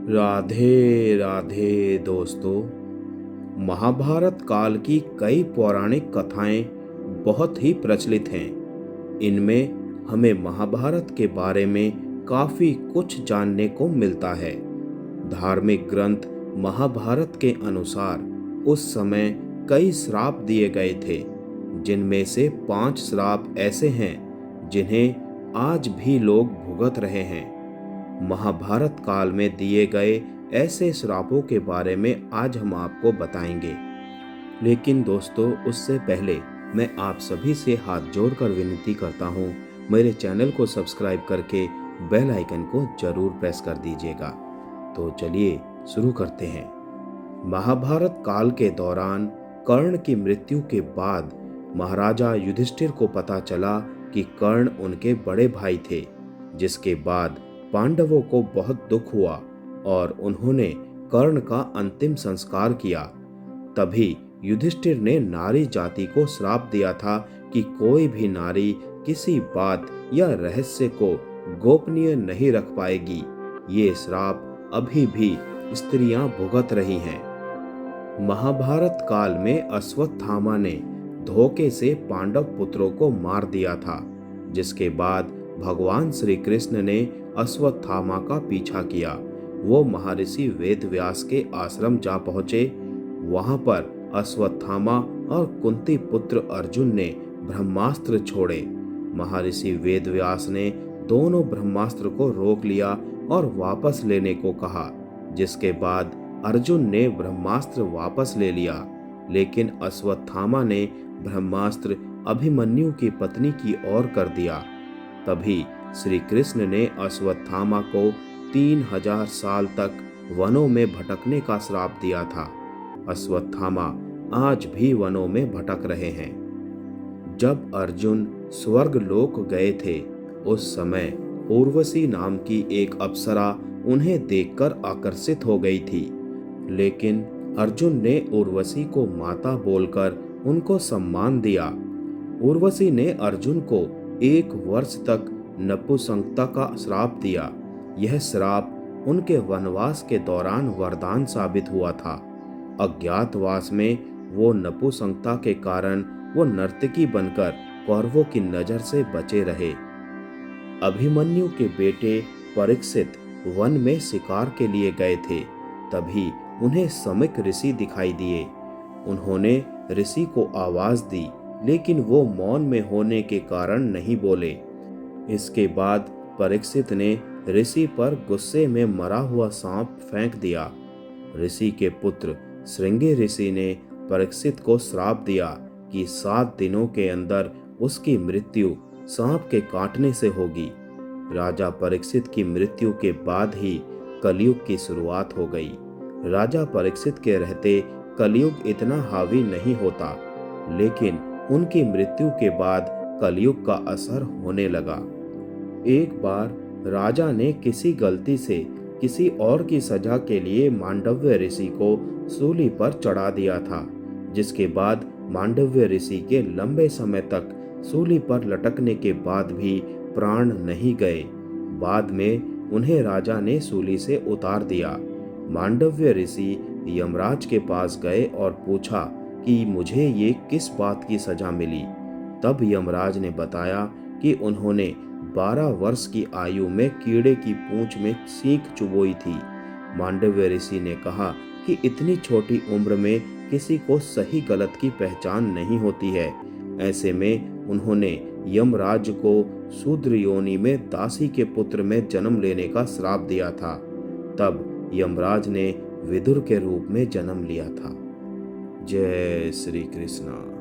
राधे राधे दोस्तों। महाभारत काल की कई पौराणिक कथाएं बहुत ही प्रचलित हैं। इनमें हमें महाभारत के बारे में काफी कुछ जानने को मिलता है। धार्मिक ग्रंथ महाभारत के अनुसार उस समय कई श्राप दिए गए थे, जिनमें से 5 श्राप ऐसे हैं जिन्हें आज भी लोग भुगत रहे हैं। महाभारत काल में दिए गए ऐसे श्रापों के बारे में आज हम आपको बताएंगे। लेकिन दोस्तों, उससे पहले मैं आप सभी से हाथ जोड़कर विनती करता हूँ, मेरे चैनल को सब्सक्राइब करके बेल आइकन को जरूर प्रेस कर दीजिएगा। तो चलिए शुरू करते हैं। महाभारत काल के दौरान कर्ण की मृत्यु के बाद महाराजा युधिष्ठिर को पता चला कि कर्ण उनके बड़े भाई थे, जिसके बाद पांडवों को बहुत दुख हुआ और उन्होंने कर्ण का अंतिम संस्कार किया। तभी युधिष्ठिर ने नारी जाति को श्राप दिया था कि कोई भी नारी किसी बात या रहस्य को गोपनीय नहीं रख पाएगी। ये श्राप अभी भी स्त्रियां भुगत रही हैं। महाभारत काल में अश्वत्थामा ने धोखे से पांडव पुत्रों को मार दिया था, जिसके बाद भगवान श्री कृष्ण ने अश्वत्थामा का पीछा किया। वो महर्षि वेदव्यास के आश्रम जा पहुंचे। वहां पर अश्वत्थामा और कुंती पुत्र अर्जुन ने ब्रह्मास्त्र छोड़े। महर्षि वेदव्यास ने दोनों ब्रह्मास्त्र को रोक लिया और वापस लेने को कहा, जिसके बाद अर्जुन ने ब्रह्मास्त्र वापस ले लिया। लेकिन अश्वत्थामा ने ब्रह्मास्त्र अभिमन्यु की पत्नी की ओर कर दिया। तभी श्री कृष्ण ने अश्वत्थामा को 3000 साल तक वनों में भटकने का श्राप दिया था। अश्वत्थामा आज भी वनों में भटक रहे हैं। जब अर्जुन स्वर्ग लोक गए थे, उस समय उर्वशी नाम की एक अप्सरा उन्हें देखकर आकर्षित हो गई थी। लेकिन अर्जुन ने उर्वशी को माता बोलकर उनको सम्मान दिया। उर्वशी ने अर्जुन को 1 वर्ष तक नपुंसकता का श्राप दिया। यह श्राप उनके वनवास के दौरान वरदान साबित हुआ था। अज्ञातवास में वो नपुंसकता के कारण वो नर्तकी बनकर कौरवों की नजर से बचे रहे। अभिमन्यु के बेटे परीक्षित वन में शिकार के लिए गए थे। तभी उन्हें समिक ऋषि दिखाई दिए। उन्होंने ऋषि को आवाज दी, लेकिन वो मौन में होने के कारण नहीं बोले। इसके बाद परीक्षित ने ऋषि पर गुस्से में मरा हुआ सांप फेंक दिया। ऋषि के पुत्र श्रृंगी ऋषि ने परीक्षित को श्राप दिया कि 7 दिनों के अंदर उसकी मृत्यु सांप के काटने से होगी। राजा परीक्षित की मृत्यु के बाद ही कलयुग की शुरुआत हो गई। राजा परीक्षित के रहते कलयुग इतना हावी नहीं होता, लेकिन उनकी मृत्यु के बाद कलयुग का असर होने लगा। एक बार राजा ने किसी गलती से किसी और की सजा के लिए मांडव्य ऋषि को सूली पर चढ़ा दिया था, जिसके बाद मांडव्य ऋषि के लंबे समय तक सूली पर लटकने के बाद भी प्राण नहीं गए। बाद में उन्हें राजा ने सूली से उतार दिया। मांडव्य ऋषि यमराज के पास गए और पूछा कि मुझे ये किस बात की सजा मिली। तब यमराज ने बताया कि उन्होंने 12 वर्ष की आयु में कीड़े की पूंछ में सींग चुभोई थी। मांडव्य ऋषि ने कहा कि इतनी छोटी उम्र में किसी को सही गलत की पहचान नहीं होती है। ऐसे में उन्होंने यमराज को शूद्र योनि में दासी के पुत्र में जन्म लेने का श्राप दिया था। तब यमराज ने विदुर के रूप में जन्म लिया था। जय श्री कृष्ण।